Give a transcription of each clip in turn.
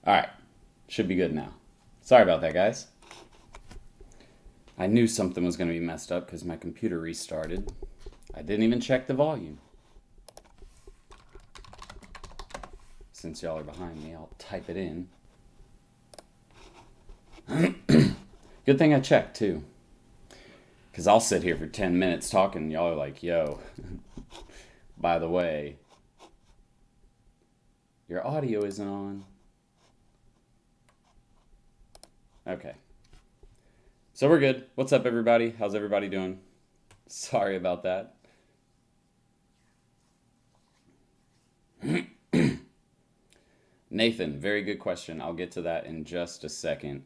All right, should be good now. Sorry about that, guys. I knew something was going to be messed up because my computer restarted. I didn't even check the volume. Since y'all are behind me, I'll type it in. Good thing I checked, too. Because I'll sit here for 10 minutes talking, and y'all are like, yo, by the way, your audio isn't on. Okay. So we're good. What's up, everybody? How's everybody doing? Sorry about that. Nathan, very good question. I'll get to that in just a second.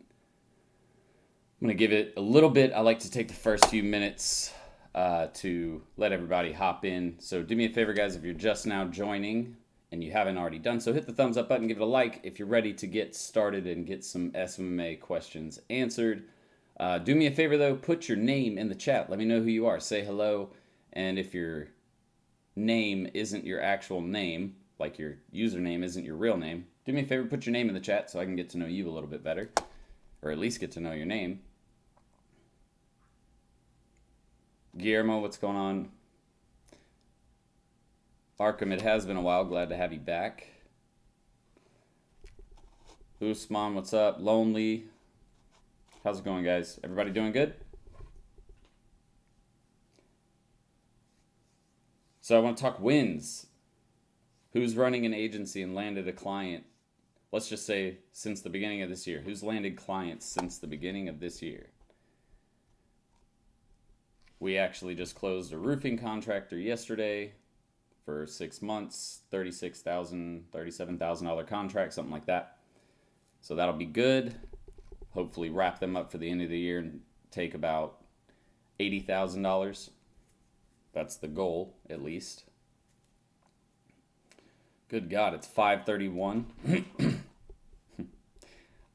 I'm going to give it a little bit. I like to take the first few minutes to let everybody hop in. So do me a favor, guys, if you're just now joining and you haven't already done so, hit the thumbs up button, give it a like if you're ready to get started and get some SMMA questions answered. Do me a favor, though, put your name in the chat. Let me know who you are. Say hello. And if your name isn't your actual name, like your username isn't your real name, do me a favor, put your name in the chat so I can get to know you a little bit better, or at least get to know your name. Guillermo, what's going on? Arkham, it has been a while. Glad to have you back. Usman, what's up? Lonely. How's it going, guys? Everybody doing good? So I want to talk wins. Who's running an agency and landed a client? Let's just say since the beginning of this year. Who's landed clients since the beginning of this year? We actually just closed a roofing contractor yesterday for 6 months, $36,000, $37,000 contract, something like that. So that'll be good. Hopefully wrap them up for the end of the year and take about $80,000. That's the goal, at least. Good God, it's 5:31.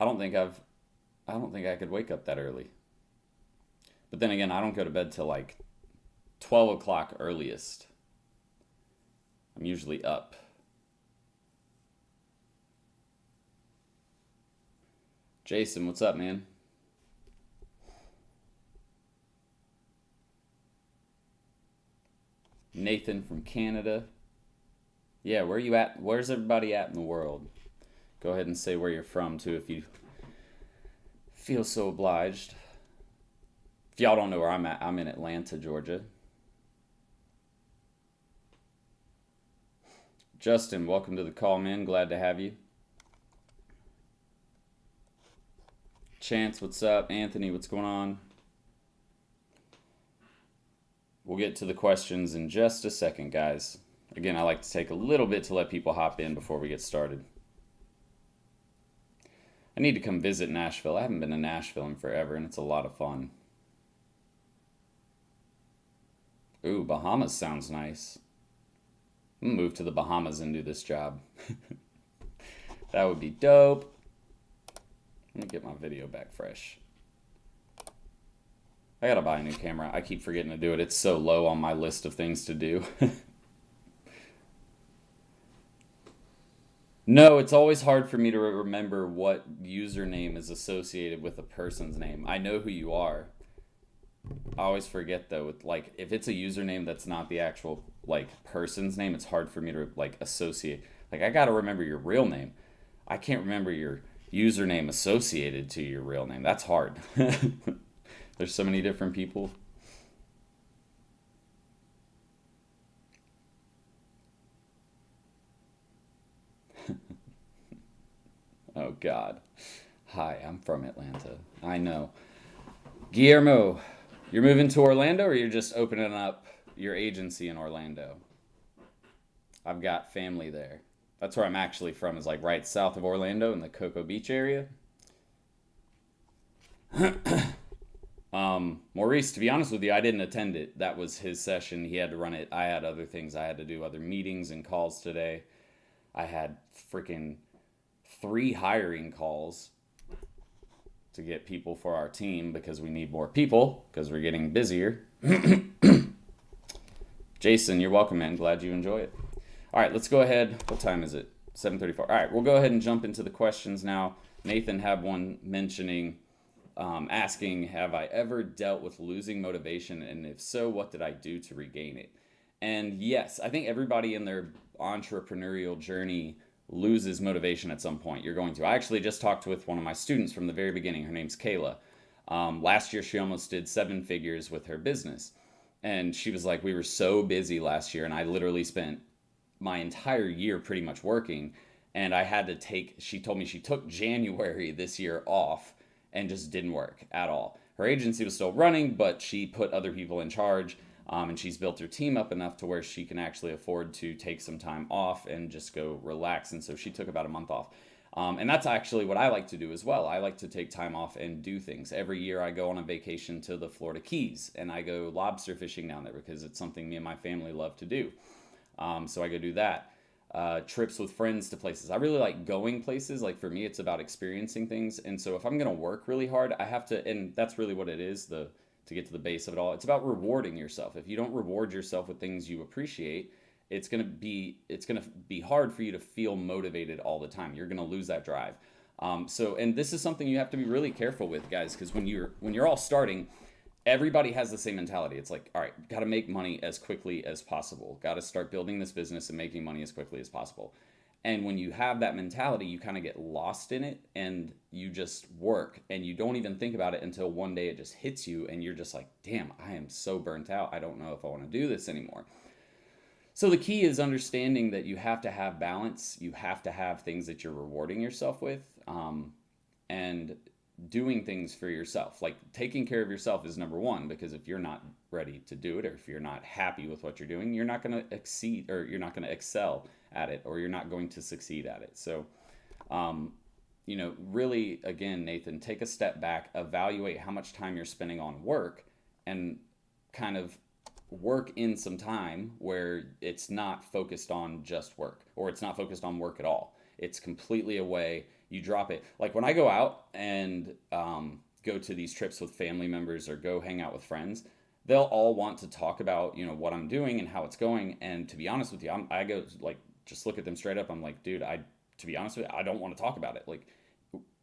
I don't think I could wake up that early. But then again, I don't go to bed till like 12 o'clock earliest. I'm usually up. Jason, what's up, man? Nathan from Canada. Yeah, where are you at? Where's everybody at in the world? Go ahead and say where you're from, too, if you feel so obliged. If y'all don't know where I'm at, I'm in Atlanta, Georgia. Justin, welcome to the call, man. Glad to have you. Chance, what's up? Anthony, what's going on? We'll get to the questions in just a second, guys. Again, I like to take a little bit to let people hop in before we get started. I need to come visit Nashville. I haven't been to Nashville in forever, and it's a lot of fun. Ooh, Bahamas sounds nice. I'm gonna move to the Bahamas and do this job. That would be dope. Let me get my video back fresh. I gotta buy a new camera. I keep forgetting to do it. It's so low on my list of things to do. No, it's always hard for me to remember what username is associated with a person's name. I know who you are. I always forget though, with like if it's a username that's not the actual like person's name, it's hard for me to like associate. Like I gotta remember your real name. I can't remember your username associated to your real name. That's hard. There's so many different people. Oh God. Hi, I'm from Atlanta. I know. Guillermo, you're moving to Orlando or you're just opening up your agency in Orlando? I've got family there. That's where I'm actually from, is like right south of Orlando in the Cocoa Beach area. Maurice, to be honest with you, I didn't attend it. That was his session. He had to run it. I had other things I had to do, other meetings and calls today. I had freaking 3 hiring calls to get people for our team because we need more people because we're getting busier. Jason, you're welcome, man. Glad you enjoy it. All right, let's go ahead. What time is it? 7:34. All right, we'll go ahead and jump into the questions now. Nathan had one mentioning, asking, have I ever dealt with losing motivation? And if so, what did I do to regain it? And yes, I think everybody in their entrepreneurial journey loses motivation at some point. You're going to. I actually just talked with one of my students from the very beginning. Her name's Kayla. Last year, she almost did 7 figures with her business. And she was like, we were so busy last year, and I literally spent my entire year pretty much working. And I had to take, she told me she took January this year off and just didn't work at all. Her agency was still running, but she put other people in charge. And she's built her team up enough to where she can actually afford to take some time off and just go relax. And so she took about a month off. And that's actually what I like to do as well. I like to take time off and do things. Every year I go on a vacation to the Florida Keys and I go lobster fishing down there because it's something me and my family love to do. So I go do that. Trips with friends to places. I really like going places. Like for me, it's about experiencing things. And so if I'm going to work really hard, I have to, and that's really what it is, to get to the base of it all. It's about rewarding yourself. If you don't reward yourself with things you appreciate, it's gonna be hard for you to feel motivated all the time. You're gonna lose that drive. And this is something you have to be really careful with, guys, because when you're all starting, everybody has the same mentality. It's like, all right, got to make money as quickly as possible. Got to start building this business and making money as quickly as possible. And when you have that mentality, you kind of get lost in it and you just work and you don't even think about it until one day it just hits you and you're just like, damn, I am so burnt out. I don't know if I want to do this anymore. So the key is understanding that you have to have balance. You have to have things that you're rewarding yourself with, and doing things for yourself. Like taking care of yourself is number one, because if you're not ready to do it, or if you're not happy with what you're doing, you're not going to exceed, or you're not going to excel at it, or you're not going to succeed at it. So, really, again, Nathan, take a step back, evaluate how much time you're spending on work, and kind of work in some time where it's not focused on just work, or it's not focused on work at all. It's completely away. You drop it. Like when I go out and go to these trips with family members or go hang out with friends, they'll all want to talk about, what I'm doing and how it's going. And to be honest with you, I go like, just look at them straight up. I'm like, dude, to be honest with you, I don't want to talk about it. Like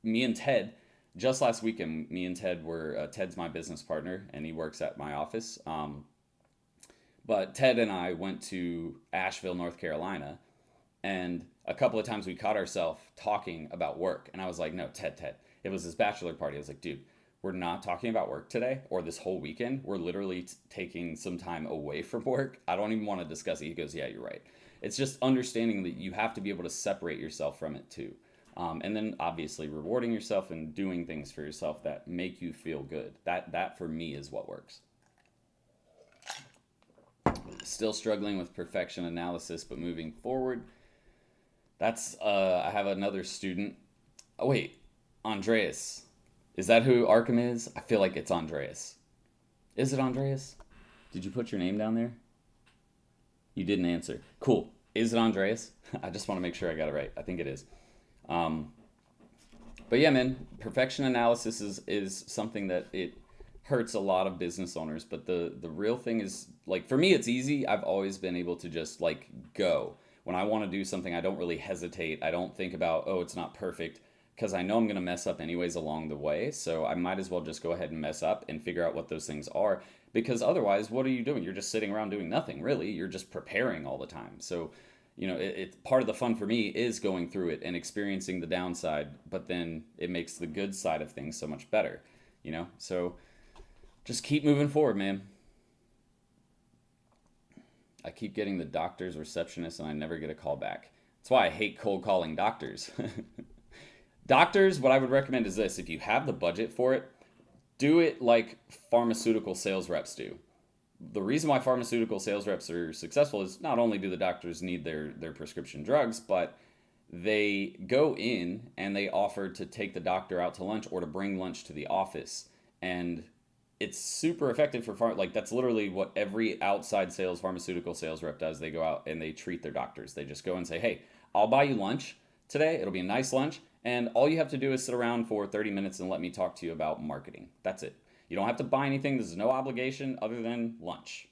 me and Ted, just last weekend, me and Ted were, Ted's my business partner and he works at my office. But Ted and I went to Asheville, North Carolina, and a couple of times we caught ourselves talking about work. And I was like, no, Ted. It was his bachelor party. I was like, dude, we're not talking about work today or this whole weekend. We're literally taking some time away from work. I don't even want to discuss it. He goes, yeah, you're right. It's just understanding that you have to be able to separate yourself from it too. And then obviously rewarding yourself and doing things for yourself that make you feel good. That for me is what works. Still struggling with perfection analysis, but moving forward. That's, I have another student. Oh, wait, Andreas. Is that who Arkham is? I feel like it's Andreas. Is it Andreas? Did you put your name down there? You didn't answer. Cool. Is it Andreas? I just want to make sure I got it right. I think it is. But yeah, man, perfection analysis is something that it hurts a lot of business owners. But the real thing is, like, for me, it's easy. I've always been able to just, like, go. When I want to do something, I don't really hesitate. I don't think about, oh, it's not perfect, because I know I'm going to mess up anyways along the way. So I might as well just go ahead and mess up and figure out what those things are. Because otherwise, what are you doing? You're just sitting around doing nothing, really. You're just preparing all the time. So, it's part of the fun for me is going through it and experiencing the downside, but then it makes the good side of things so much better, So just keep moving forward, man. I keep getting the doctor's receptionist and I never get a call back. That's why I hate cold calling doctors. Doctors, what I would recommend is this. If you have the budget for it, do it like pharmaceutical sales reps do. The reason why pharmaceutical sales reps are successful is not only do the doctors need their prescription drugs, but they go in and they offer to take the doctor out to lunch or to bring lunch to the office. And it's super effective for like that's literally what every outside pharmaceutical sales rep does. They go out and they treat their doctors. They just go and say, hey, I'll buy you lunch today. It'll be a nice lunch. And all you have to do is sit around for 30 minutes and let me talk to you about marketing. That's it. You don't have to buy anything. There's no obligation other than lunch.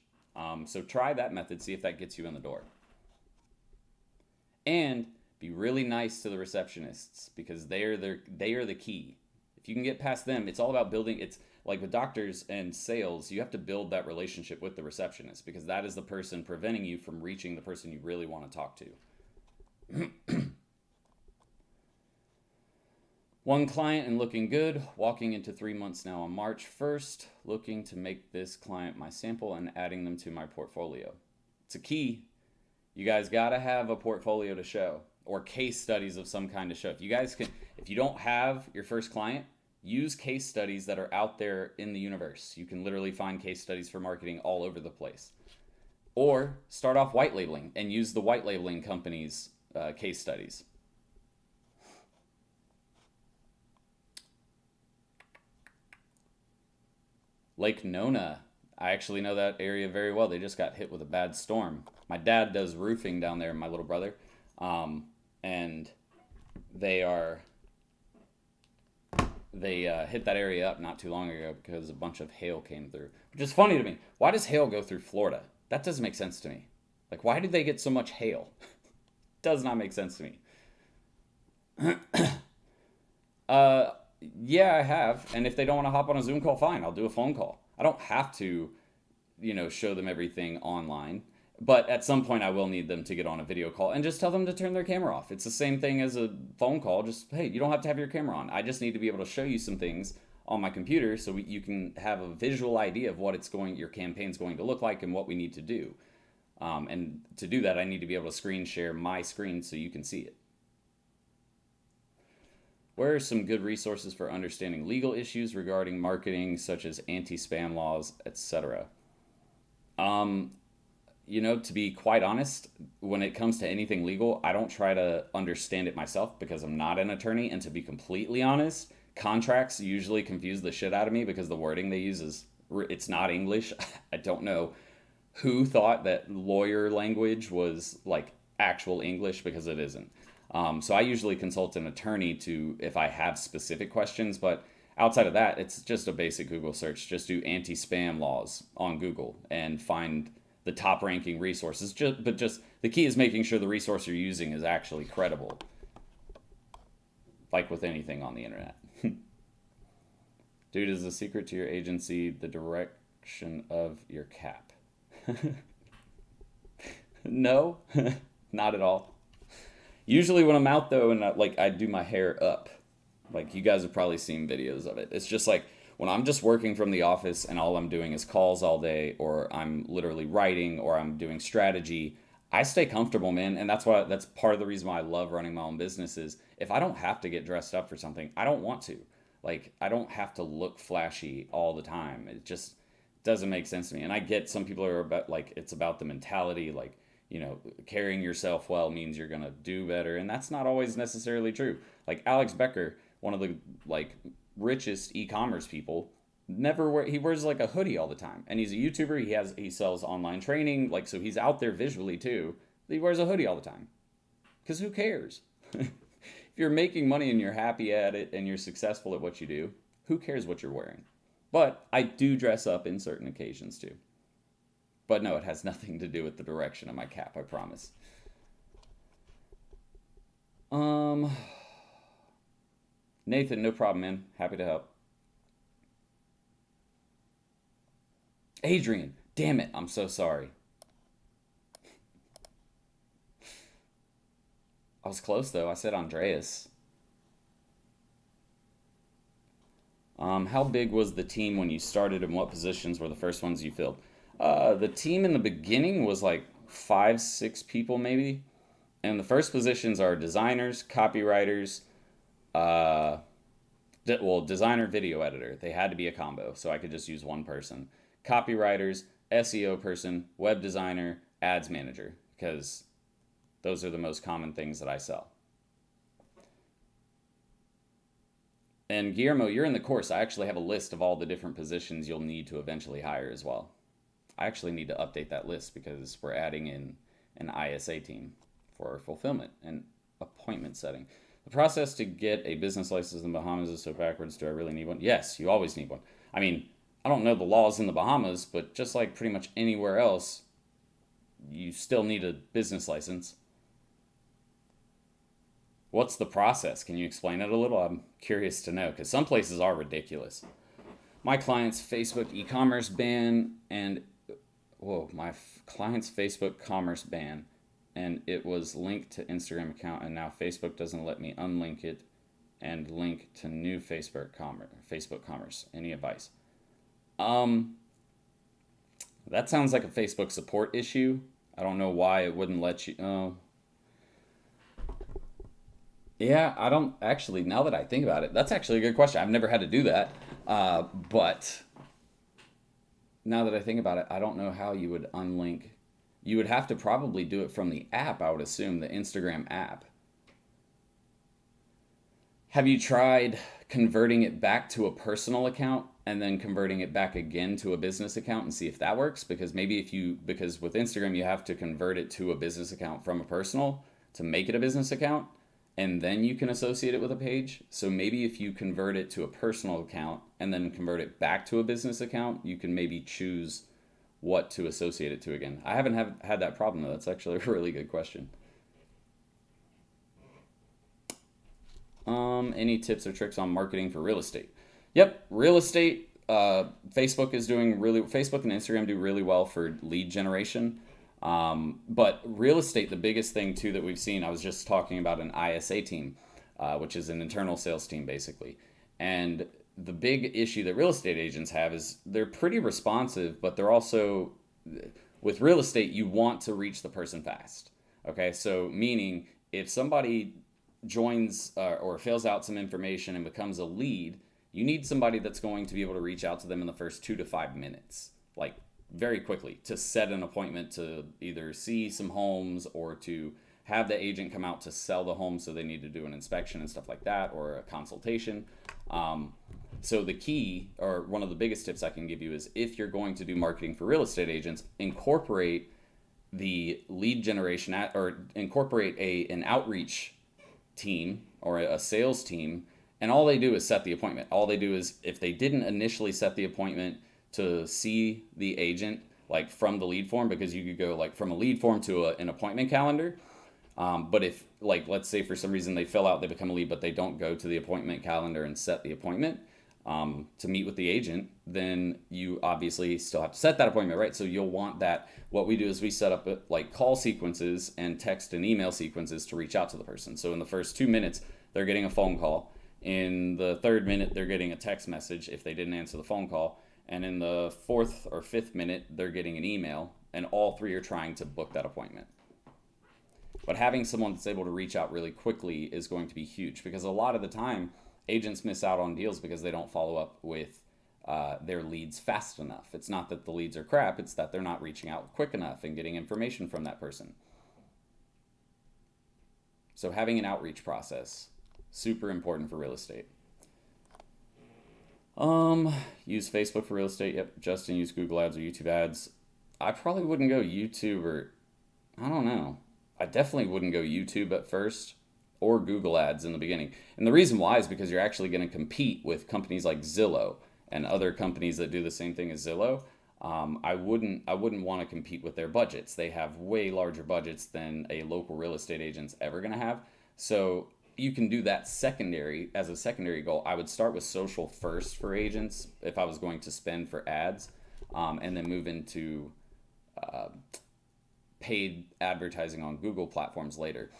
So try that method. See if that gets you in the door. And Be really nice to the receptionists because they are the key. If you can get past them, it's all about building. It's like with doctors and sales, you have to build that relationship with the receptionist because that is the person preventing you from reaching the person you really want to talk to. One client and looking good, walking into 3 months now on March 1st, looking to make this client my sample and adding them to my portfolio. It's a key. You guys got to have a portfolio to show or case studies of some kind to show. If you don't have your first client, use case studies that are out there in the universe. You can literally find case studies for marketing all over the place. Or start off white labeling and use the white labeling company's case studies. Lake Nona. I actually know that area very well. They just got hit with a bad storm. My dad does roofing down there, my little brother. And they hit that area up not too long ago because a bunch of hail came through. Which is funny to me. Why does hail go through Florida? That doesn't make sense to me. Like, why did they get so much hail? Does not make sense to me. Yeah, I have. And if they don't want to hop on a Zoom call, fine. I'll do a phone call. I don't have to, show them everything online. But at some point, I will need them to get on a video call and just tell them to turn their camera off. It's the same thing as a phone call. Just, hey, you don't have to have your camera on. I just need to be able to show you some things on my computer so you can have a visual idea of what your campaign's going to look like and what we need to do. And to do that, I need to be able to screen share my screen so you can see it. Where are some good resources for understanding legal issues regarding marketing, such as anti-spam laws, etc.? To be quite honest, when it comes to anything legal, I don't try to understand it myself because I'm not an attorney. And to be completely honest, contracts usually confuse the shit out of me because the wording they use it's not English. I don't know who thought that lawyer language was like actual English because it isn't. So I usually consult an attorney if I have specific questions, but outside of that, it's just a basic Google search. Just do anti-spam laws on Google and find the top ranking resources. But the key is making sure the resource you're using is actually credible. Like with anything on the internet. Dude, is the secret to your agency the direction of your cap? No, not at all. Usually when I'm out though and I do my hair up, like you guys have probably seen videos of it. It's just like when I'm just working from the office and all I'm doing is calls all day, or I'm literally writing, or I'm doing strategy, I stay comfortable, man. And that's part of the reason why I love running my own business is if I don't have to get dressed up for something, I don't want to. Like, I don't have to look flashy all the time. It just doesn't make sense to me. And I get some people are about it's about the mentality, carrying yourself well means you're going to do better. And that's not always necessarily true. Like Alex Becker, one of the richest e-commerce people, he wears a hoodie all the time. And he's a YouTuber. He sells online training. So he's out there visually too. He wears a hoodie all the time. Because who cares? If you're making money and you're happy at it and you're successful at what you do, who cares what you're wearing? But I do dress up in certain occasions too. But no, it has nothing to do with the direction of my cap, I promise. Nathan, no problem, man. Happy to help. Adrian, damn it, I'm so sorry. I was close though. I said Andreas. How big was the team when you started and what positions were the first ones you filled? The team in the beginning was 5, 6 people maybe. And the first positions are designers, copywriters, designer, video editor. They had to be a combo, so I could just use one person. Copywriters, SEO person, web designer, ads manager, because those are the most common things that I sell. And Guillermo, you're in the course. I actually have a list of all the different positions you'll need to eventually hire as well. I actually need to update that list because we're adding in an ISA team for fulfillment and appointment setting. The process to get a business license in the Bahamas is so backwards. Do I really need one? Yes, you always need one. I mean, I don't know the laws in the Bahamas, but just like pretty much anywhere else, you still need a business license. What's the process? Can you explain it a little? I'm curious to know because some places are ridiculous. My client's Facebook e-commerce ban and client's Facebook commerce ban, and it was linked to Instagram account, and now Facebook doesn't let me unlink it and link to new Facebook commerce. Any advice? Um, that sounds like a Facebook support issue. I don't know why it wouldn't let you. Oh, yeah, I don't actually. Now that I think about it, that's actually a good question. I've never had to do that, but now that I think about it, I don't know how you would unlink. You would have to probably do it from the app, I would assume, the Instagram app. Have you tried converting it back to a personal account and then converting it back again to a business account and see if that works? Because maybe because with Instagram, you have to convert it to a business account from a personal to make it a business account, and then you can associate it with a page. So maybe if you convert it to a personal account and then convert it back to a business account, you can maybe choose what to associate it to again. I haven't had that problem though. That's actually a really good question. Any tips or tricks on marketing for real estate? Yep, real estate. Facebook and Instagram do really well for lead generation. But real estate, the biggest thing too that we've seen, I was just talking about an ISA team, which is an internal sales team basically. And the big issue that real estate agents have is they're pretty responsive, but they're also, with real estate, you want to reach the person fast. Okay, so meaning if somebody joins or fills out some information and becomes a lead, you need somebody that's going to be able to reach out to them in the first 2 to 5 minutes, like very quickly, to set an appointment to either see some homes or to have the agent come out to sell the home. So they need to do an inspection and stuff like that, or a consultation. So the key, or one of the biggest tips I can give you, is if you're going to do marketing for real estate agents, incorporate the lead generation or incorporate an outreach team or a sales team, and all they do is set the appointment. All they do is, if they didn't initially set the appointment to see the agent, like from the lead form, because you could go like from a lead form to an appointment calendar. But if, like, let's say for some reason they fill out, they become a lead, but they don't go to the appointment calendar and set the appointment to meet with the agent, then you obviously still have to set that appointment, right? So you'll want that. What we do is we set up like call sequences and text and email sequences to reach out to the person. So in the first 2 minutes, they're getting a phone call. In the third minute, they're getting a text message if they didn't answer the phone call. And in the fourth or fifth minute, they're getting an email, and all three are trying to book that appointment. But having someone that's able to reach out really quickly is going to be huge, because a lot of the time, agents miss out on deals because they don't follow up with their leads fast enough. It's not that the leads are crap, it's that they're not reaching out quick enough and getting information from that person. So having an outreach process, super important for real estate. Use Facebook for real estate. Yep. Justin, use Google ads or YouTube ads. I probably wouldn't go YouTube, or I don't know. I definitely wouldn't go YouTube at first, or Google ads in the beginning. And the reason why is because you're actually going to compete with companies like Zillow and other companies that do the same thing as Zillow. I wouldn't want to compete with their budgets. They have way larger budgets than a local real estate agent's ever going to have. So you can do that as a secondary goal. I would start with social first for agents if I was going to spend for ads, and then move into paid advertising on Google platforms later.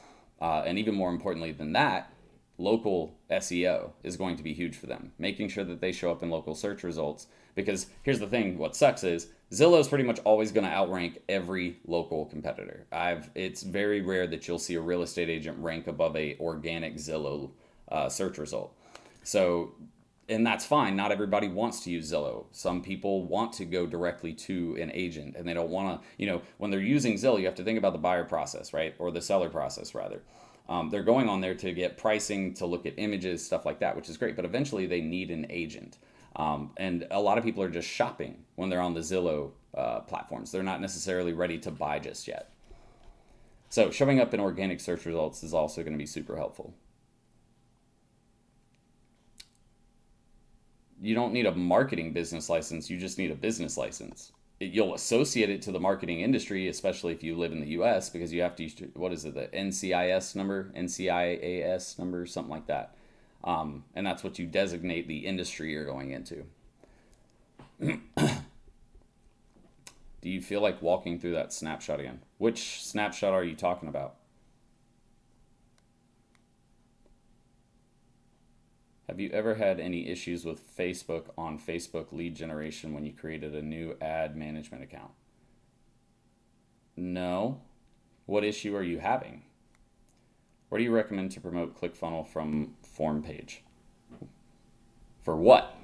And even more importantly than that, local SEO is going to be huge for them, making sure that they show up in local search results. Because here's the thing, what sucks is Zillow is pretty much always going to outrank every local competitor. It's very rare that you'll see a real estate agent rank above a organic Zillow search result. So, and that's fine. Not everybody wants to use Zillow. Some people want to go directly to an agent, and they don't want to, when they're using Zillow, you have to think about the buyer process, right? Or the seller process, rather. They're going on there to get pricing, to look at images, stuff like that, which is great. But eventually they need an agent. And a lot of people are just shopping when they're on the Zillow platforms. They're not necessarily ready to buy just yet. So showing up in organic search results is also going to be super helpful. You don't need a marketing business license. You just need a business license. you'll associate it to the marketing industry, especially if you live in the US, because you have to use, what is it, the NCIS number, something like that. And that's what you designate the industry you're going into. Do you feel like walking through that snapshot again? Which snapshot are you talking about? Have you ever had any issues with Facebook on Facebook lead generation when you created a new ad management account? No. What issue are you having? What do you recommend to promote ClickFunnels from form page? For what?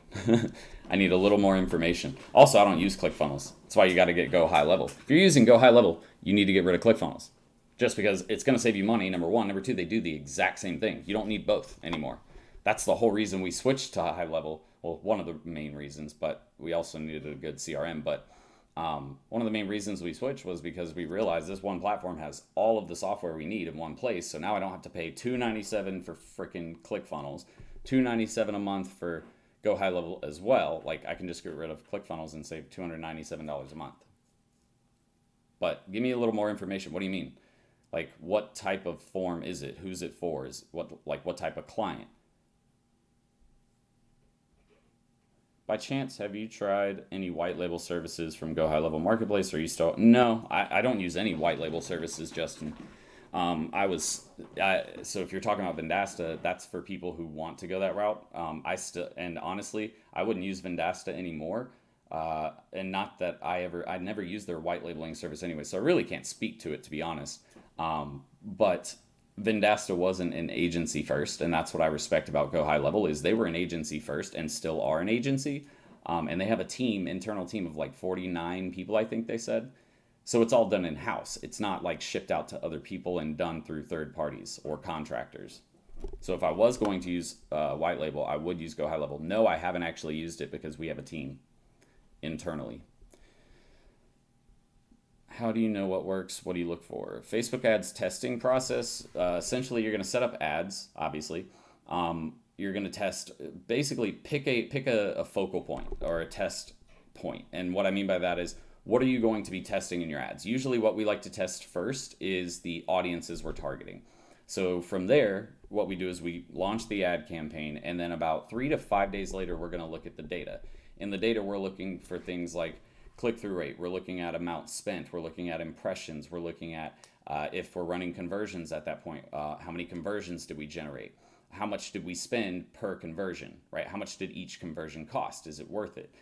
I need a little more information. Also, I don't use ClickFunnels. That's why you got to get Go High Level. If you're using Go High Level, you need to get rid of ClickFunnels. Just because it's going to save you money, number one. Number two, they do the exact same thing. You don't need both anymore. That's the whole reason we switched to High Level. Well, one of the main reasons, but we also needed a good CRM. But one of the main reasons we switched was because we realized this one platform has all of the software we need in one place. So now I don't have to pay $297 for freaking ClickFunnels, $297 a month for Go High Level as well. Like, I can just get rid of ClickFunnels and save $297 a month. But give me a little more information. What do you mean? Like, what type of form is it? Who's it for? Is what type of client? By chance, have you tried any white label services from Go High Level Marketplace? Or are you still? No, I don't use any white label services, Justin. So if you're talking about Vendasta, that's for people who want to go that route. And honestly, I wouldn't use Vendasta anymore. And not that I never used their white labeling service anyway, so I really can't speak to it, to be honest. But Vendasta wasn't an agency first, and that's what I respect about Go High Level is they were an agency first and still are an agency. And they have a internal team of like 49 people, I think they said. So it's all done in-house. It's not like shipped out to other people and done through third parties or contractors. So if I was going to use white label, I would use Go High Level. No, I haven't actually used it because we have a team internally. How do you know what works? What do you look for? Facebook ads testing process. Essentially, you're going to set up ads, obviously. You're going to test, basically pick a focal point or a test point. And what I mean by that is, what are you going to be testing in your ads? Usually what we like to test first is the audiences we're targeting. So from there, what we do is we launch the ad campaign, and then about 3 to 5 days later, we're going to look at the data. In the data, we're looking for things like click-through rate. We're looking at amount spent. We're looking at impressions. We're looking at if we're running conversions at that point, how many conversions did we generate? How much did we spend per conversion, right? How much did each conversion cost? Is it worth it?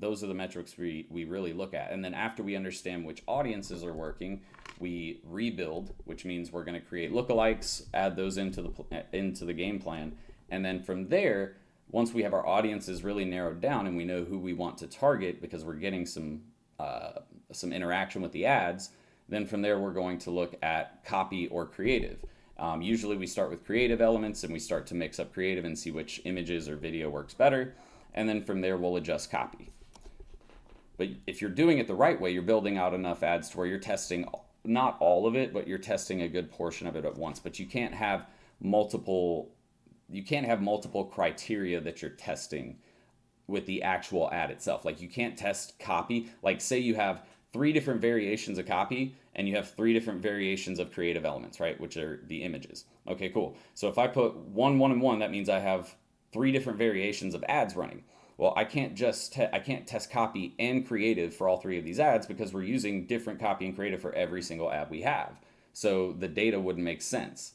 Those are the metrics we really look at. And then after we understand which audiences are working, we rebuild, which means we're going to create lookalikes, add those into the game plan. And then from there, once we have our audiences really narrowed down and we know who we want to target because we're getting some interaction with the ads, then from there we're going to look at copy or creative. Usually we start with creative elements and we start to mix up creative and see which images or video works better. And then from there we'll adjust copy. But if you're doing it the right way, you're building out enough ads to where you're testing not all of it, but you're testing a good portion of it at once. But you can't have multiple criteria that you're testing with the actual ad itself. Like you can't test copy. Like say you have 3 different variations of copy and you have 3 different variations of creative elements, right? Which are the images. Okay, cool. So if I put 1, 1, and 1, that means I have 3 different variations of ads running. Well, I can't test copy and creative for all 3 of these ads because we're using different copy and creative for every single ad we have. So the data wouldn't make sense.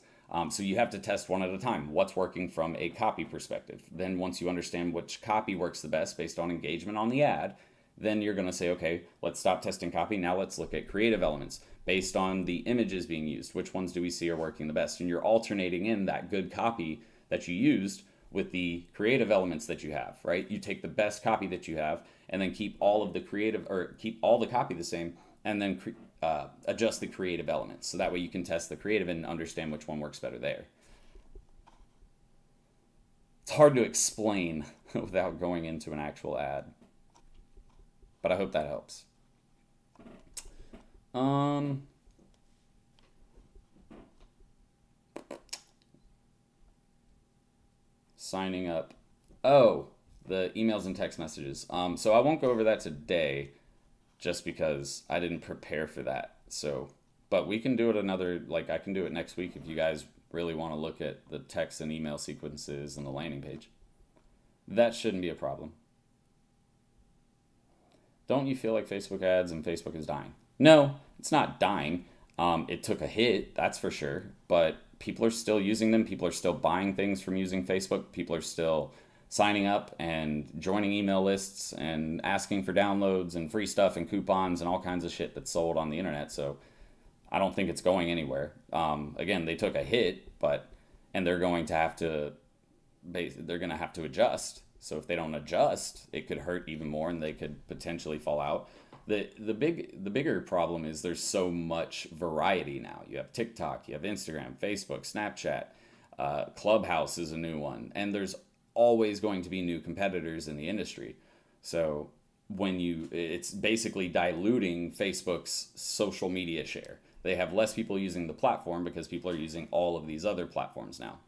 So you have to test one at a time. What's working from a copy perspective? Then once you understand which copy works the best based on engagement on the ad, then you're going to say, okay, let's stop testing copy. Now let's look at creative elements based on the images being used. Which ones do we see are working the best? And you're alternating in that good copy that you used with the creative elements that you have, right? You take the best copy that you have and then keep all of the creative or keep all the copy the same and then adjust the creative elements. So that way you can test the creative and understand which one works better there. It's hard to explain without going into an actual ad, but I hope that helps. Signing up. Oh, the emails and text messages. So I won't go over that today. just because I didn't prepare for that. So, but we can do it I can do it next week if you guys really want to look at the text and email sequences and the landing page. That shouldn't be a problem. Don't you feel like Facebook ads and Facebook is dying? No, it's not dying. It took a hit, that's for sure, but people are still using them. People are still buying things from using Facebook. People are still signing up and joining email lists and asking for downloads and free stuff and coupons and all kinds of shit that's sold on the internet. So I don't think it's going anywhere. Again, they took a hit, and they're going to have to adjust. So if they don't adjust, it could hurt even more, and they could potentially fall out. The bigger problem is there's so much variety now. You have TikTok, you have Instagram, Facebook, Snapchat, Clubhouse is a new one, and there's always going to be new competitors in the industry. So it's basically diluting Facebook's social media share. They have less people using the platform because people are using all of these other platforms now.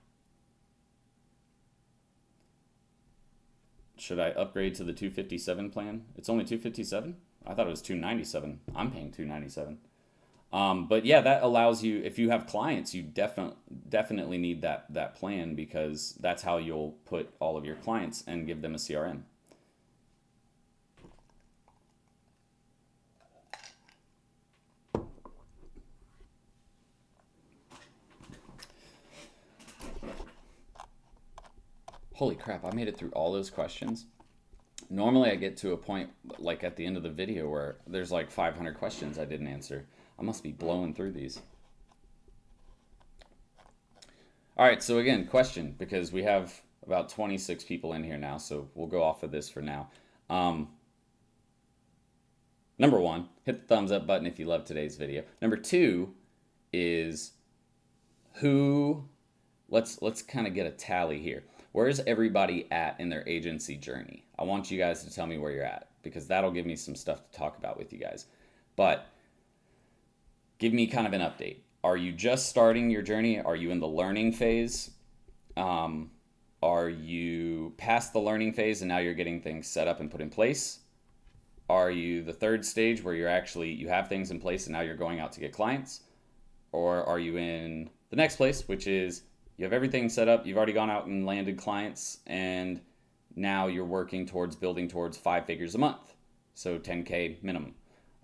Should I upgrade to the $257 plan? It's only $257? I thought it was $297. I'm paying $297. But yeah, that allows you, if you have clients, you definitely need that plan, because that's how you'll put all of your clients and give them a CRM. Holy crap, I made it through all those questions. Normally I get to a point like at the end of the video where there's like 500 questions I didn't answer. I must be blowing through these. All right, so again, question, because we have about 26 people in here now, so we'll go off of this for now. Number one, hit the thumbs up button if you love today's video. Number two is let's kind of get a tally here. Where is everybody at in their agency journey? I want you guys to tell me where you're at, because that'll give me some stuff to talk about with you guys. But give me kind of an update. Are you just starting your journey? Are you in the learning phase? Are you past the learning phase and now you're getting things set up and put in place? Are you the third stage where you have things in place and now you're going out to get clients? Or are you in the next place, which is you have everything set up, you've already gone out and landed clients, and now you're working towards building towards 5 figures a month, so 10K minimum.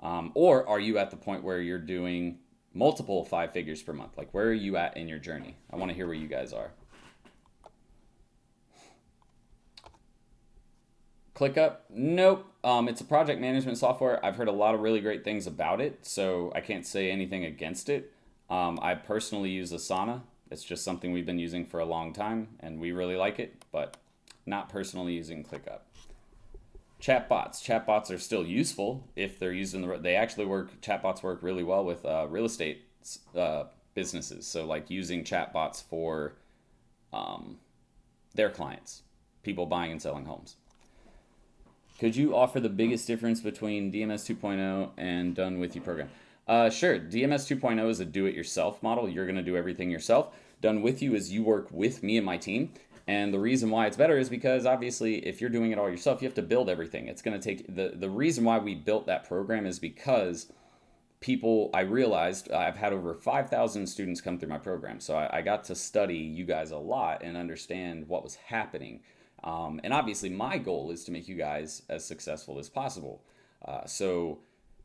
Or are you at the point where you're doing multiple 5 figures per month? Like, where are you at in your journey? I want to hear where you guys are. ClickUp? Nope. It's a project management software. I've heard a lot of really great things about it, so I can't say anything against it. I personally use Asana. It's just something we've been using for a long time, and we really like it, but not personally using ClickUp. Chatbots. Chatbots are still useful if they're used in chatbots work really well with real estate businesses. So like using chatbots for their clients, people buying and selling homes. Could you offer the biggest difference between DMS 2.0 and Done With You program? Sure. DMS 2.0 is a do-it-yourself model. You're going to do everything yourself. Done With You is you work with me and my team. And the reason why it's better is because obviously if you're doing it all yourself, you have to build everything. It's going to take the reason why we built that program is because I realized I've had over 5,000 students come through my program. So I got to study you guys a lot and understand what was happening. And obviously my goal is to make you guys as successful as possible. So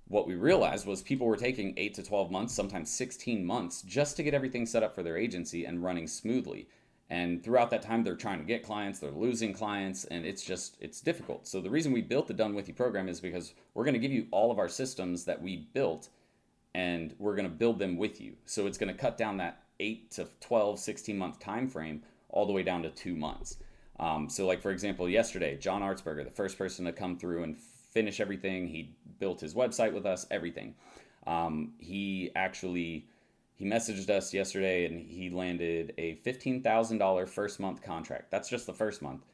what we realized was people were taking 8 to 12 months, sometimes 16 months, just to get everything set up for their agency and running smoothly. And throughout that time, they're trying to get clients, they're losing clients, and it's difficult. So the reason we built the Done With You program is because we're going to give you all of our systems that we built, and we're going to build them with you. So it's going to cut down that 8 to 12, 16-month time frame all the way down to 2 months. So like, for example, yesterday, John Artsberger, the first person to come through and finish everything. He built his website with us, everything. He messaged us yesterday and he landed a $15,000 first month contract. That's just the first month.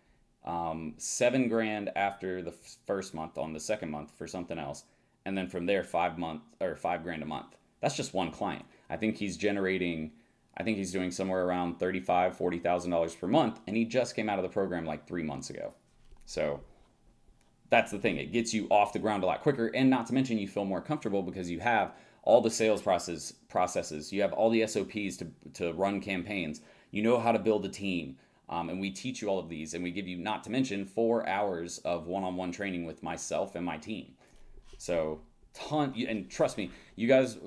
$7,000 after the first month on the second month for something else. And then from there, $5,000 a month. That's just one client. I think he's doing somewhere around $35,000, $40,000 per month. And he just came out of the program like 3 months ago. So that's the thing. It gets you off the ground a lot quicker, and not to mention you feel more comfortable because you have all the sales processes. You have all the SOPs to run campaigns. You know how to build a team. And we teach you all of these, and we give you, not to mention, 4 hours of one-on-one training with myself and my team. So and trust me, you guys,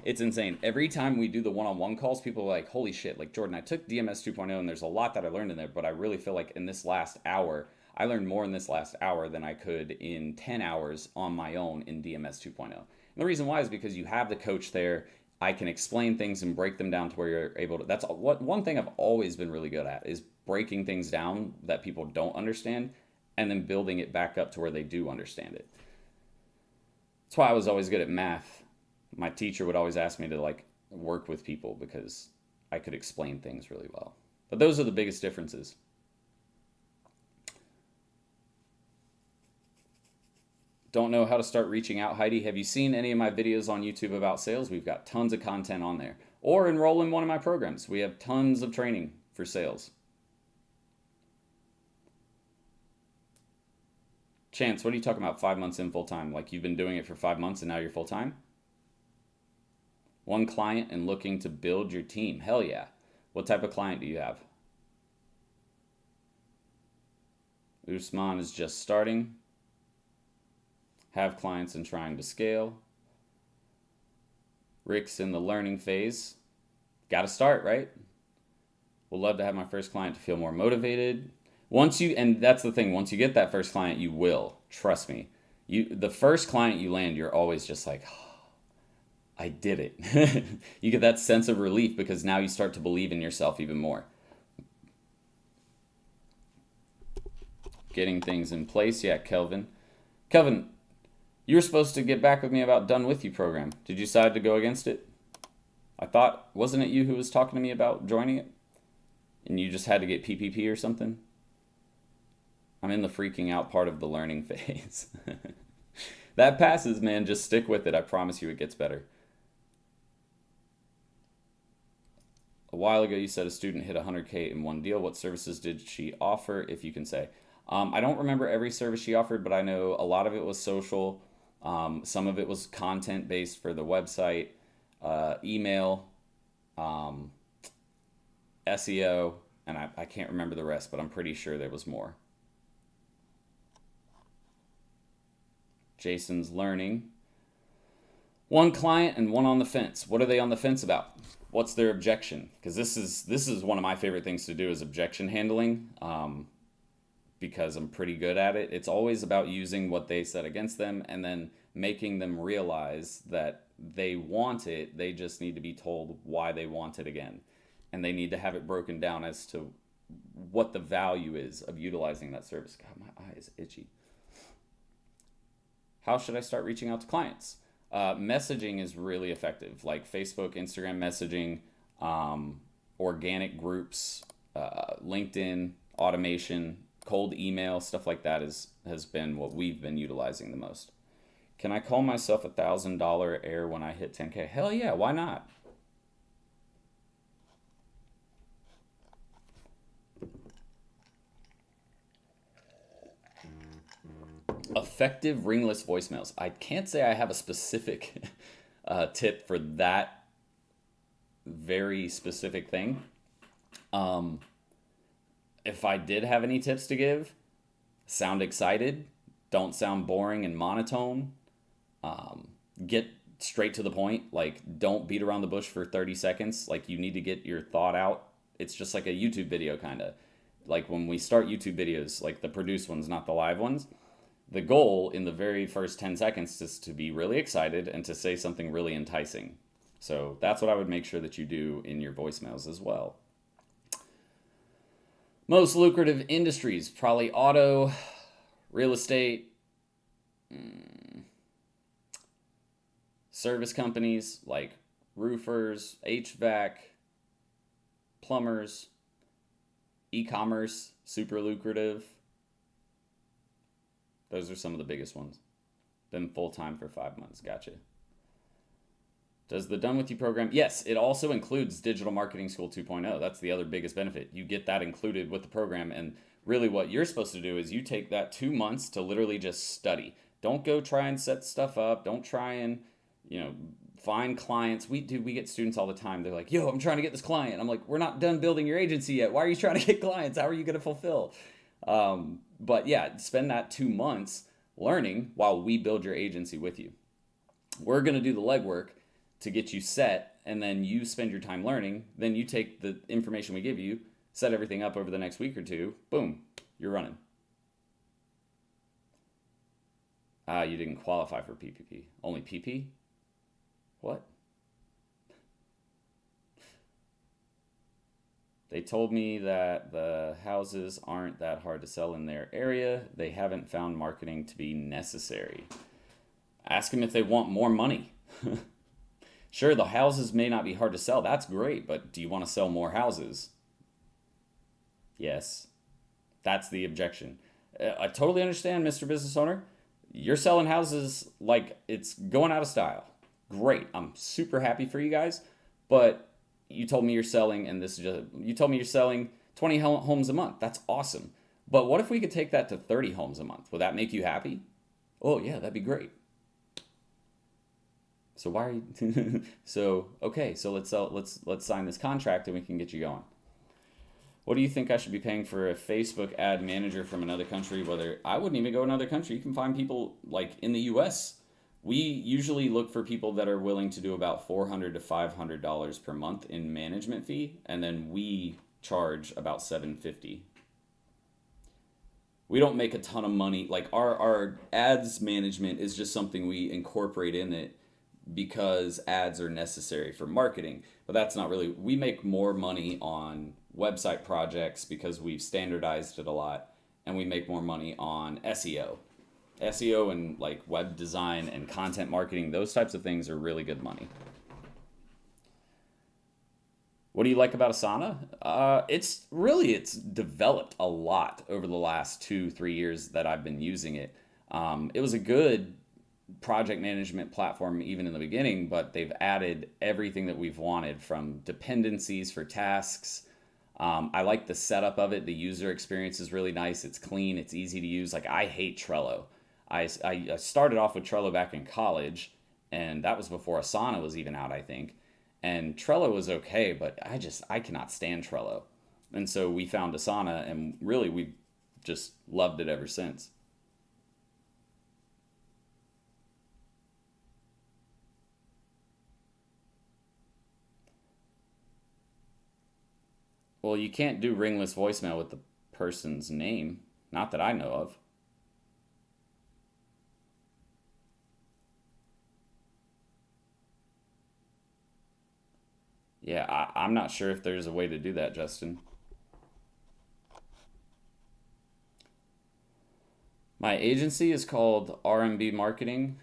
it's insane. Every time we do the one-on-one calls, people are like, holy shit, like, Jordan, I took DMS 2.0 and there's a lot that I learned in there, but I really feel like in this last hour, I learned more in this last hour than I could in 10 hours on my own in DMS 2.0. And the reason why is because you have the coach there. I can explain things and break them down to where you're able to. That's one thing I've always been really good at, is breaking things down that people don't understand and then building it back up to where they do understand it. That's why I was always good at math. My teacher would always ask me to like work with people because I could explain things really well. But those are the biggest differences. Don't know how to start reaching out, Heidi. Have you seen any of my videos on YouTube about sales? We've got tons of content on there. Or enroll in one of my programs. We have tons of training for sales. Chance, what are you talking about 5 months in full-time? Like you've been doing it for 5 months and now you're full-time? One client and looking to build your team. Hell yeah. What type of client do you have? Usman is just starting. Have clients and trying to scale. Rick's in the learning phase. Got to start, right? Would love to have my first client to feel more motivated. And that's the thing, once you get that first client, you will. Trust me. The first client you land, you're always just like, oh, I did it. You get that sense of relief because now you start to believe in yourself even more. Getting things in place. Yeah, Kelvin, you were supposed to get back with me about Done With You program. Did you decide to go against it? I thought, wasn't it you who was talking to me about joining it? And you just had to get PPP or something? I'm in the freaking out part of the learning phase. That passes, man. Just stick with it. I promise you it gets better. A while ago, you said a student hit 100K in one deal. What services did she offer, if you can say? I don't remember every service she offered, but I know a lot of it was social. Some of it was content-based for the website, email, SEO, and I can't remember the rest, but I'm pretty sure there was more. Jason's learning. One client and one on the fence. What are they on the fence about? What's their objection? Because this is one of my favorite things to do, is objection handling, because I'm pretty good at it. It's always about using what they said against them and then making them realize that they want it. They just need to be told why they want it again. And they need to have it broken down as to what the value is of utilizing that service. God, my eye is itchy. How should I start reaching out to clients? Messaging is really effective, like Facebook, Instagram messaging, organic groups, LinkedIn, automation, cold email, stuff like that has been what we've been utilizing the most. Can I call myself $1,000 heir when I hit 10K? Hell yeah, why not? Effective ringless voicemails. I can't say I have a specific tip for that very specific thing. If I did have any tips to give, sound excited, don't sound boring and monotone, get straight to the point, like don't beat around the bush for 30 seconds, like you need to get your thought out. It's just like a YouTube video kind of. Like when we start YouTube videos, like the produced ones, not the live ones, the goal in the very first 10 seconds is to be really excited and to say something really enticing. So that's what I would make sure that you do in your voicemails as well. Most lucrative industries, probably auto, real estate, service companies like roofers, HVAC, plumbers, e-commerce, super lucrative. Those are some of the biggest ones. Been full-time for 5 months. Gotcha. Does the Done With You program? Yes, it also includes Digital Marketing School 2.0. That's the other biggest benefit. You get that included with the program. And really what you're supposed to do is you take that 2 months to literally just study. Don't go try and set stuff up. Don't try and, find clients. We get students all the time. They're like, yo, I'm trying to get this client. I'm like, we're not done building your agency yet. Why are you trying to get clients? How are you going to fulfill? But yeah, spend that 2 months learning while we build your agency with you. We're going to do the legwork to get you set, and then you spend your time learning. Then you take the information we give you, set everything up over the next week or two. Boom, you're running. You didn't qualify for PPP. Only PP? What? They told me that the houses aren't that hard to sell in their area. They haven't found marketing to be necessary. Ask them if they want more money. Sure, the houses may not be hard to sell. That's great, but do you want to sell more houses? Yes. That's the objection. I totally understand, Mr. Business Owner. You're selling houses like it's going out of style. Great. I'm super happy for you guys, but you told me you're selling, you told me you're selling 20 homes a month. That's awesome. But what if we could take that to 30 homes a month? Would that make you happy? Oh yeah, that'd be great. So why are you, okay, so let's sign this contract and we can get you going. What do you think I should be paying for a Facebook ad manager from another country? I wouldn't even go another country. You can find people like in the US. We usually look for people that are willing to do about $400 to $500 per month in management fee, and then we charge about $750. We don't make a ton of money. Like our ads management is just something we incorporate in it because ads are necessary for marketing. But that's not really, we make more money on website projects because we've standardized it a lot, and we make more money on SEO. SEO and like web design and content marketing, those types of things are really good money. What do you like about Asana? It's developed a lot over the last 2-3 years that I've been using it. It was a good project management platform even in the beginning, but they've added everything that we've wanted, from dependencies for tasks. I like the setup of it. The user experience is really nice. It's clean. It's easy to use. Like, I hate Trello. I started off with Trello back in college, and that was before Asana was even out, I think. And Trello was okay, but I cannot stand Trello. And so we found Asana, and really we've just loved it ever since. Well, you can't do ringless voicemail with the person's name. Not that I know of. Yeah, I'm not sure if there's a way to do that, Justin. My agency is called RMB Marketing,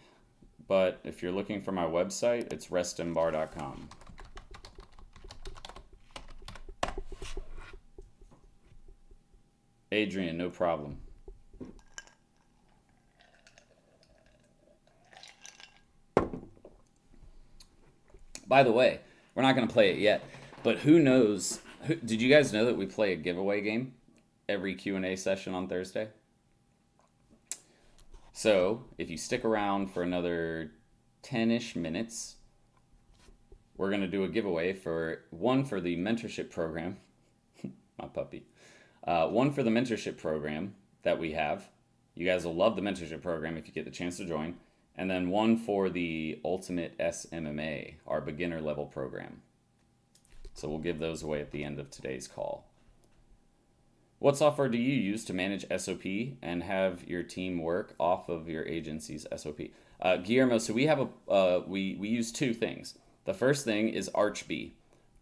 but if you're looking for my website, it's restimbar.com. Adrian, no problem. By the way, we're not going to play it yet, but who knows? Did you guys know that we play a giveaway game every Q&A session on Thursday? So if you stick around for another 10-ish minutes, we're going to do a giveaway for the mentorship program. My puppy. One for the mentorship program that we have. You guys will love the mentorship program if you get the chance to join. And then one for the ultimate SMMA, our beginner level program. So we'll give those away at the end of today's call. What software do you use to manage SOP and have your team work off of your agency's SOP? Guillermo, so we have we use two things. The first thing is ArchBee.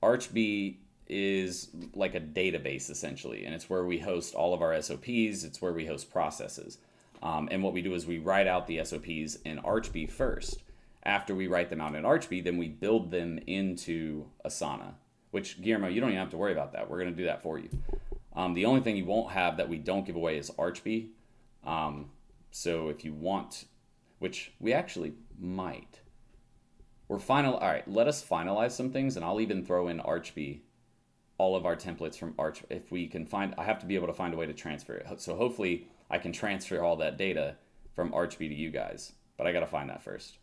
ArchBee is like a database essentially, and it's where we host all of our SOPs. It's where we host processes. And what we do is we write out the SOPs in ArchBee first. After we write them out in ArchBee, then we build them into Asana, which, Guillermo, you don't even have to worry about that. We're going to do that for you. The only thing you won't have that we don't give away is ArchBee. So if you want, which we actually might. All right, let us finalize some things, and I'll even throw in Archbee, all of our templates from Arch. If we can find, I have to be able to find a way to transfer it. So hopefully I can transfer all that data from Archbee to you guys, but I got to find that first.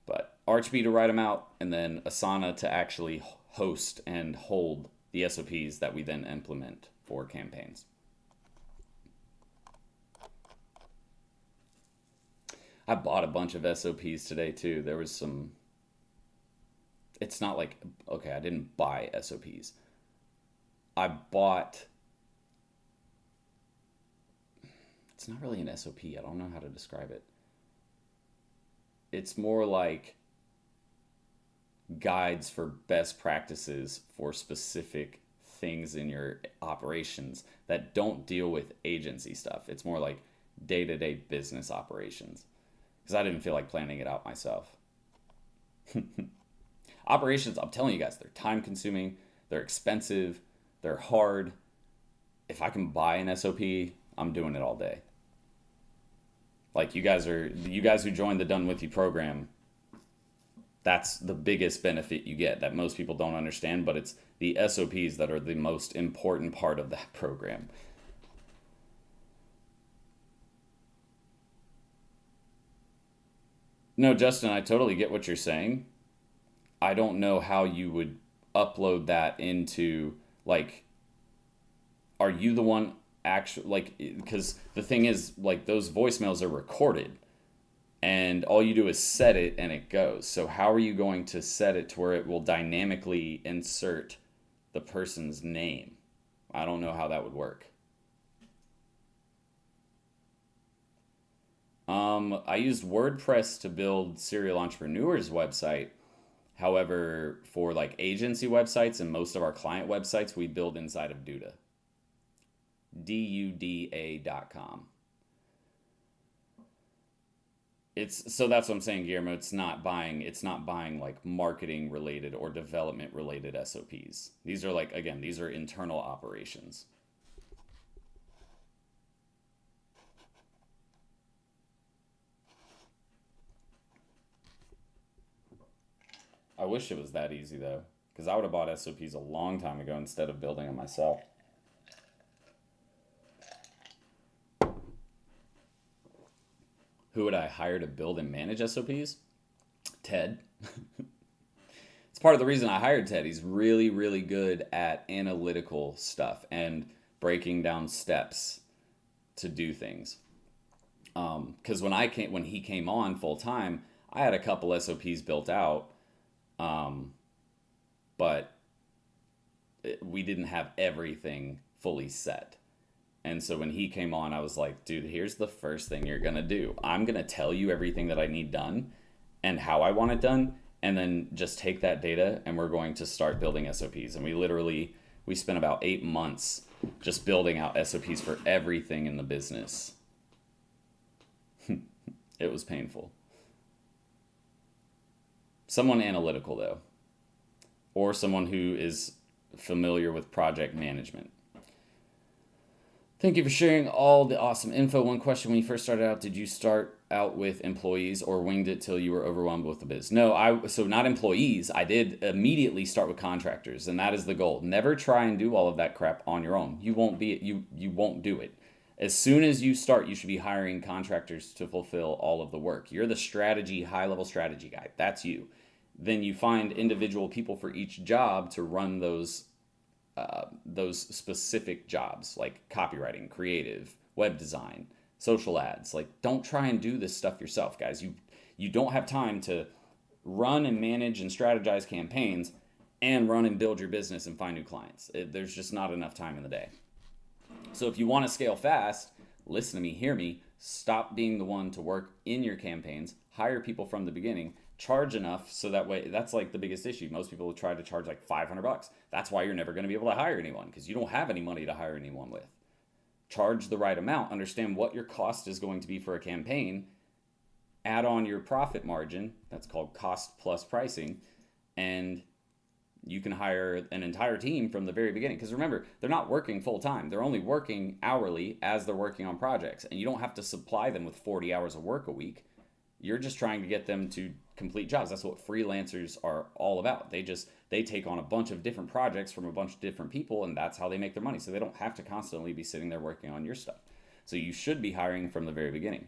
But Archbee to write them out, and then Asana to actually host and hold the SOPs that we then implement for campaigns. I bought a bunch of SOPs today too. There was some, it's not like, okay, I didn't buy SOPs. I bought, it's not really an SOP. I don't know how to describe it. It's more like guides for best practices for specific things in your operations that don't deal with agency stuff. It's more like day-to-day business operations, because I didn't feel like planning it out myself. Operations, I'm telling you guys, they're time consuming, they're expensive, they're hard. If I can buy an SOP, I'm doing it all day. Like you guys who joined the Done With You program, that's the biggest benefit you get that most people don't understand, but it's the SOPs that are the most important part of that program. No, Justin, I totally get what you're saying. I don't know how you would upload that into, like, are you the one actually, like, because the thing is, like, those voicemails are recorded and all you do is set it and it goes. So how are you going to set it to where it will dynamically insert the person's name? I don't know how that would work. I used WordPress to build Serial Entrepreneur's website. However, for like agency websites and most of our client websites, we build inside of Duda. DUDA.com. So that's what I'm saying, Guillermo. It's not buying like marketing related or development related SOPs. These are like, again, these are internal operations. I wish it was that easy though, because I would have bought SOPs a long time ago instead of building them myself. Who would I hire to build and manage SOPs? Ted. It's part of the reason I hired Ted. He's really, really good at analytical stuff and breaking down steps to do things. Because when he came on full time, I had a couple SOPs built out, but we didn't have everything fully set. And so when he came on, I was like, dude, here's the first thing you're going to do. I'm going to tell you everything that I need done and how I want it done. And then just take that data and we're going to start building SOPs. And we spent about 8 months just building out SOPs for everything in the business. It was painful. Someone analytical though, or someone who is familiar with project management. Thank you for sharing all the awesome info. One question: when you first started out, did you start out with employees or winged it till you were overwhelmed with the biz? No, so not employees. I did immediately start with contractors, and that is the goal. Never try and do all of that crap on your own. You won't do it. As soon as you start, you should be hiring contractors to fulfill all of the work. You're the high-level strategy guy. That's you. Then you find individual people for each job to run those specific jobs, like copywriting, creative, web design, social ads. Like, don't try and do this stuff yourself, guys. You don't have time to run and manage and strategize campaigns and run and build your business and find new clients. There's just not enough time in the day. So if you want to scale fast, listen to me, hear me, stop being the one to work in your campaigns, hire people from the beginning, charge enough so that way, that's like the biggest issue. Most people will try to charge like $500. That's why you're never going to be able to hire anyone, because you don't have any money to hire anyone with. Charge the right amount, understand what your cost is going to be for a campaign, add on your profit margin, that's called cost plus pricing, and you can hire an entire team from the very beginning. Because remember, they're not working full time. They're only working hourly as they're working on projects. And you don't have to supply them with 40 hours of work a week. You're just trying to get them to complete jobs. That's what freelancers are all about. They take on a bunch of different projects from a bunch of different people, and that's how they make their money. So they don't have to constantly be sitting there working on your stuff. So you should be hiring from the very beginning.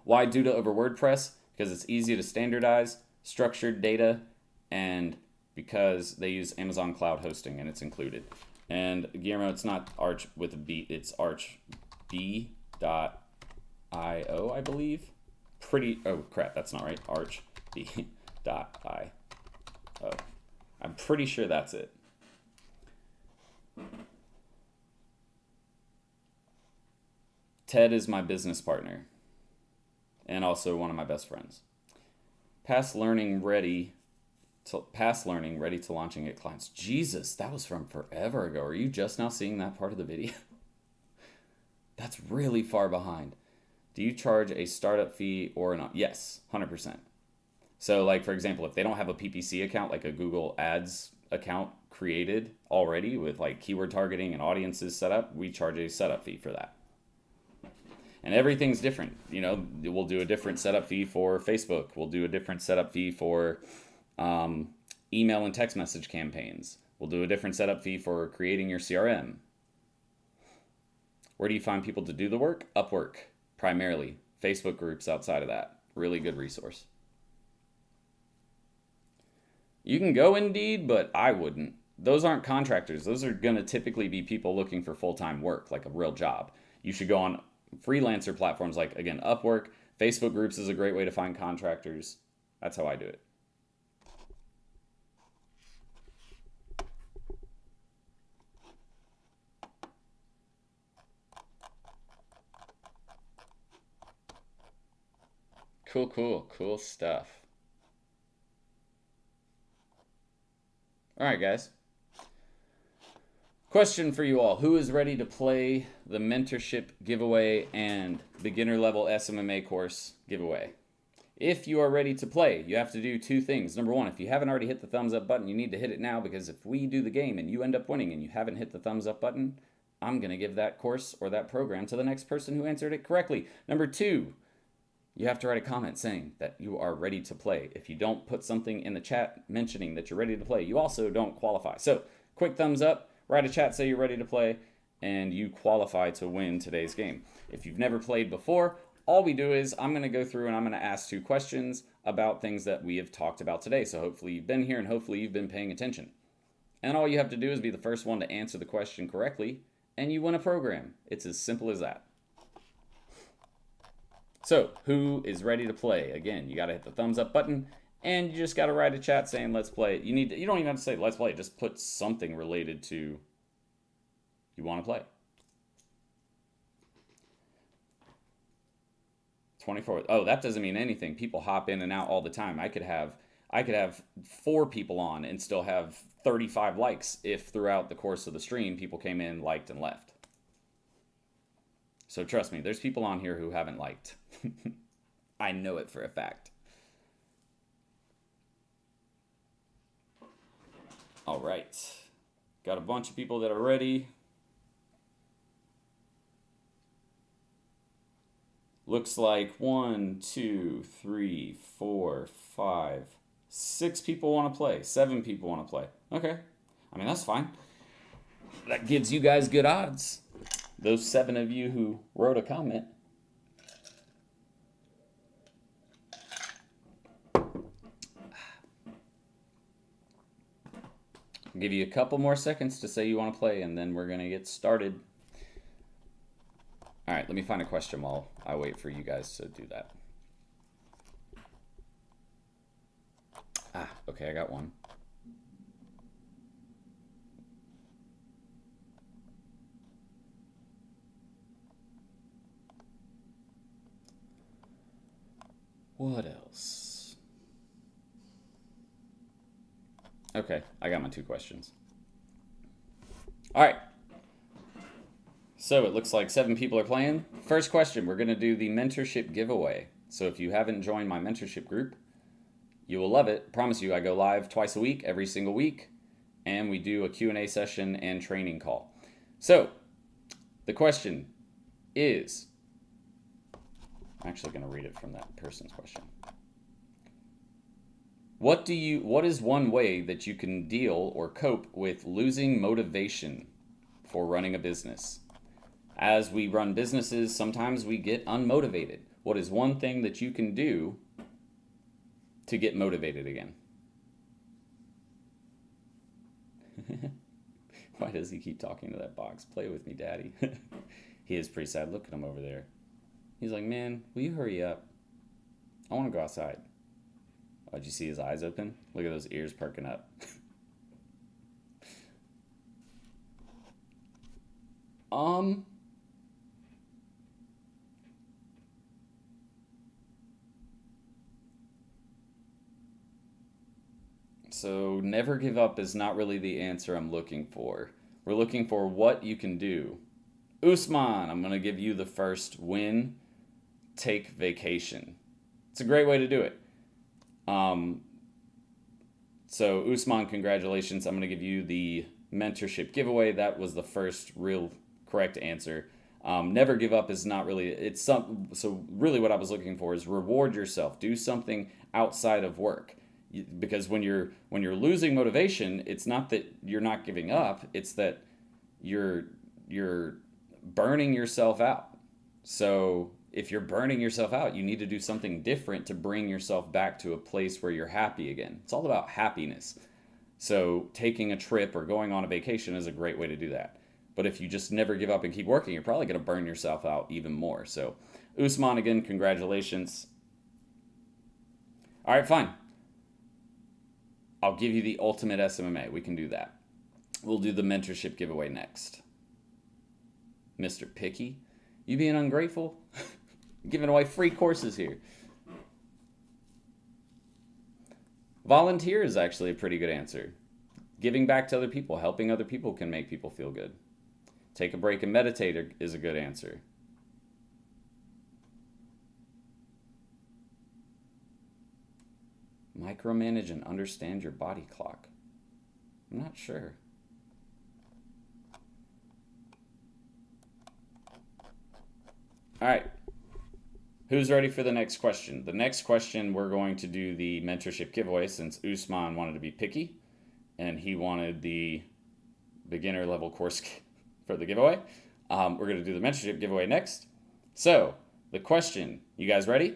Why Duda over WordPress? Because it's easy to standardize, structured data, and because they use Amazon Cloud Hosting and it's included. And Guillermo, it's not Arch with a B, it's archb.io, I believe. Oh crap, that's not right. Archb.io. I'm pretty sure that's it. Ted is my business partner and also one of my best friends. Past learning ready to launching at clients. Jesus, that was from forever ago. Are you just now seeing that part of the video? That's really far behind. Do you charge a startup fee or not? Yes, 100%. So like, for example, if they don't have a PPC account, like a Google Ads account created already with like keyword targeting and audiences set up, we charge a setup fee for that. And everything's different. You know, we'll do a different setup fee for Facebook. We'll do a different setup fee for email and text message campaigns. We'll do a different setup fee for creating your CRM. Where do you find people to do the work? Upwork, primarily. Facebook groups outside of that. Really good resource. You can go Indeed, but I wouldn't. Those aren't contractors. Those are going to typically be people looking for full-time work, like a real job. You should go on freelancer platforms like, again, Upwork. Facebook groups is a great way to find contractors. That's how I do it. Cool stuff. All right, guys. Question for you all. Who is ready to play the mentorship giveaway and beginner level SMMA course giveaway? If you are ready to play, you have to do two things. Number one, if you haven't already hit the thumbs up button, you need to hit it now, because if we do the game and you end up winning and you haven't hit the thumbs up button, I'm going to give that course or that program to the next person who answered it correctly. Number two, you have to write a comment saying that you are ready to play. If you don't put something in the chat mentioning that you're ready to play, you also don't qualify. So quick thumbs up, write a chat, say you're ready to play, and you qualify to win today's game. If you've never played before, all we do is I'm going to go through and I'm going to ask 2 questions about things that we have talked about today. So hopefully you've been here and hopefully you've been paying attention. And all you have to do is be the first one to answer the question correctly, and you win a program. It's as simple as that. So, who is ready to play? Again, you got to hit the thumbs up button, and you just got to write a chat saying let's play. You don't even have to say let's play. Just put something related to you want to play. 24. Oh, that doesn't mean anything. People hop in and out all the time. I could have 4 people on and still have 35 likes if throughout the course of the stream people came in, liked, and left. So trust me, there's people on here who haven't liked. I know it for a fact. All right. Got a bunch of people that are ready. Looks like 1, 2, 3, 4, 5, 6 people want to play. 7 people want to play. Okay. I mean, that's fine. That gives you guys good odds. Those 7 of you who wrote a comment. I'll give you a couple more seconds to say you want to play, and then we're going to get started. All right, let me find a question while I wait for you guys to do that. Okay, I got one. What else? Okay, I got my 2 questions. All right. So it looks like 7 people are playing. First question, we're going to do the mentorship giveaway. So if you haven't joined my mentorship group, you will love it. Promise you, I go live twice a week, every single week, and we do a Q&A session and training call. So the question is, I'm actually going to read it from that person's question. What is one way that you can deal or cope with losing motivation for running a business? As we run businesses, sometimes we get unmotivated. What is one thing that you can do to get motivated again? Why does he keep talking to that box? Play with me, Daddy. He is pretty sad. Look at him over there. He's like, man, will you hurry up? I want to go outside. Oh, did you see his eyes open? Look at those ears perking up. So never give up is not really the answer I'm looking for. We're looking for what you can do. Usman, I'm going to give you the first win. Take vacation. It's a great way to do it. So Usman, congratulations. I'm going to give you the mentorship giveaway. That was the first real correct answer. Never give up is not really, so really what I was looking for is reward yourself. Do something outside of work. Because when you're losing motivation, it's not that you're not giving up, it's that you're burning yourself out. So if you're burning yourself out, you need to do something different to bring yourself back to a place where you're happy again. It's all about happiness. So taking a trip or going on a vacation is a great way to do that. But if you just never give up and keep working, you're probably going to burn yourself out even more. So Usman, again, congratulations. All right, fine. I'll give you the ultimate SMMA. We can do that. We'll do the mentorship giveaway next. Mr. Picky, you being ungrateful? Giving away free courses here. Volunteer is actually a pretty good answer. Giving back to other people, helping other people can make people feel good. Take a break and meditate is a good answer. Micromanage and understand your body clock. I'm not sure. All right. Who's ready for the next question? The next question, we're going to do the mentorship giveaway since Usman wanted to be picky and he wanted the beginner level course for the giveaway. We're going to do the mentorship giveaway next. So the question, you guys ready?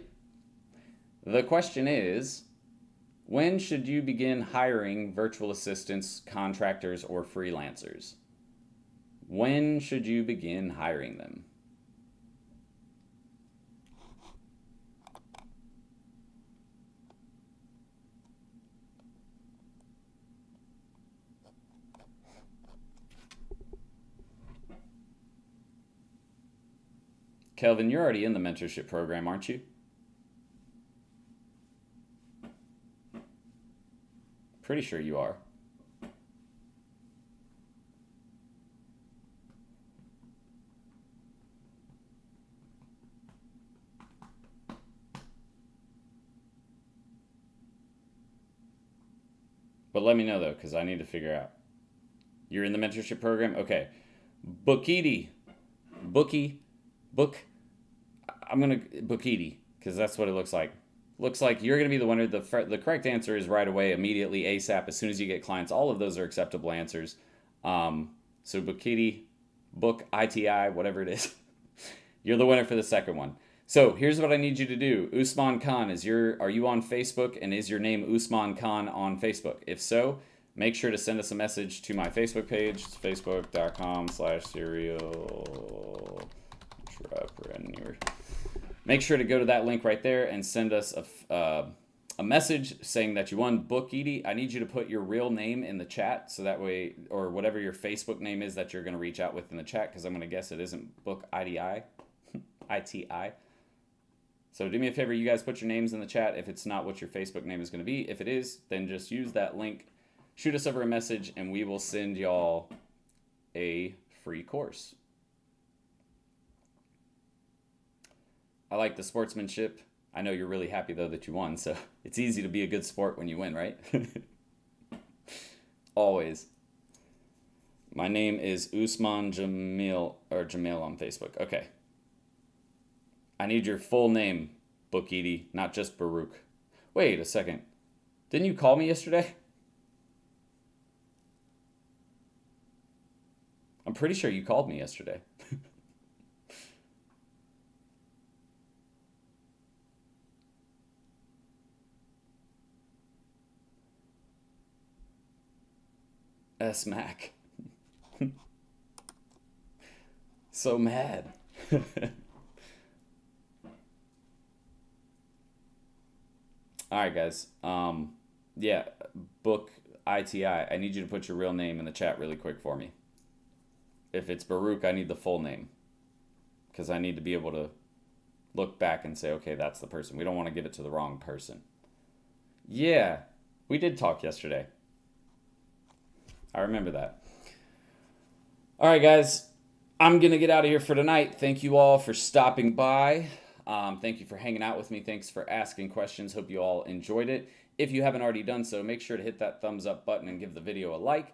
The question is, when should you begin hiring virtual assistants, contractors, or freelancers? When should you begin hiring them? Kelvin, you're already in the mentorship program, aren't you? Pretty sure you are. But let me know though, because I need to figure out. You're in the mentorship program? Okay. Bookity. I'm going to Bookity, because that's what it looks like. Looks like you're going to be the winner. The correct answer is right away, immediately, ASAP, as soon as you get clients. All of those are acceptable answers. So Bookity, Book, ITI, whatever it is. You're the winner for the second one. So here's what I need you to do. Usman Khan, are you on Facebook, and is your name Usman Khan on Facebook? If so, make sure to send us a message to my Facebook page. It's facebook.com/serial-entrepreneur. Make sure to go to that link right there and send us a message saying that you won Book Edie. I need you to put your real name in the chat, so that way, or whatever your Facebook name is that you're going to reach out with in the chat, because I'm going to guess it isn't Book IDI, ITI. So do me a favor, you guys put your names in the chat if it's not what your Facebook name is going to be. If it is, then just use that link, shoot us over a message, and we will send y'all a free course. I like the sportsmanship. I know you're really happy, though, that you won, so it's easy to be a good sport when you win, right? Always. My name is Usman Jamil, or Jamil on Facebook. Okay. I need your full name, Bookedy, not just Baruch. Wait a second. Didn't you call me yesterday? I'm pretty sure you called me yesterday. SMAC. So mad. All right, guys. Yeah, book ITI. I need you to put your real name in the chat really quick for me. If it's Baruch, I need the full name because I need to be able to look back and say, okay, that's the person. We don't want to give it to the wrong person. Yeah, we did talk yesterday. I remember that. All right, guys. I'm going to get out of here for tonight. Thank you all for stopping by. Thank you for hanging out with me. Thanks for asking questions. Hope you all enjoyed it. If you haven't already done so, make sure to hit that thumbs up button and give the video a like.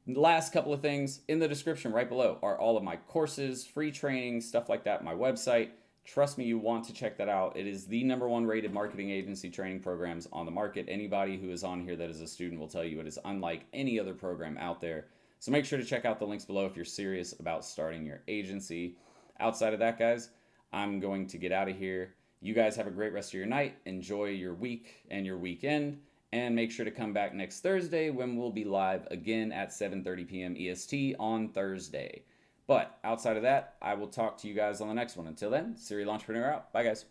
Last couple of things in the description right below are all of my courses, free training, stuff like that, my website. Trust me, you want to check that out. It is the #1 rated marketing agency training programs on the market. Anybody who is on here that is a student will tell you it is unlike any other program out there. So make sure to check out the links below if you're serious about starting your agency. Outside of that, guys, I'm going to get out of here. You guys have a great rest of your night. Enjoy your week and your weekend. And make sure to come back next Thursday when we'll be live again at 7:30 p.m. EST on Thursday. But outside of that, I will talk to you guys on the next one. Until then, Serial Entrepreneur out. Bye, guys.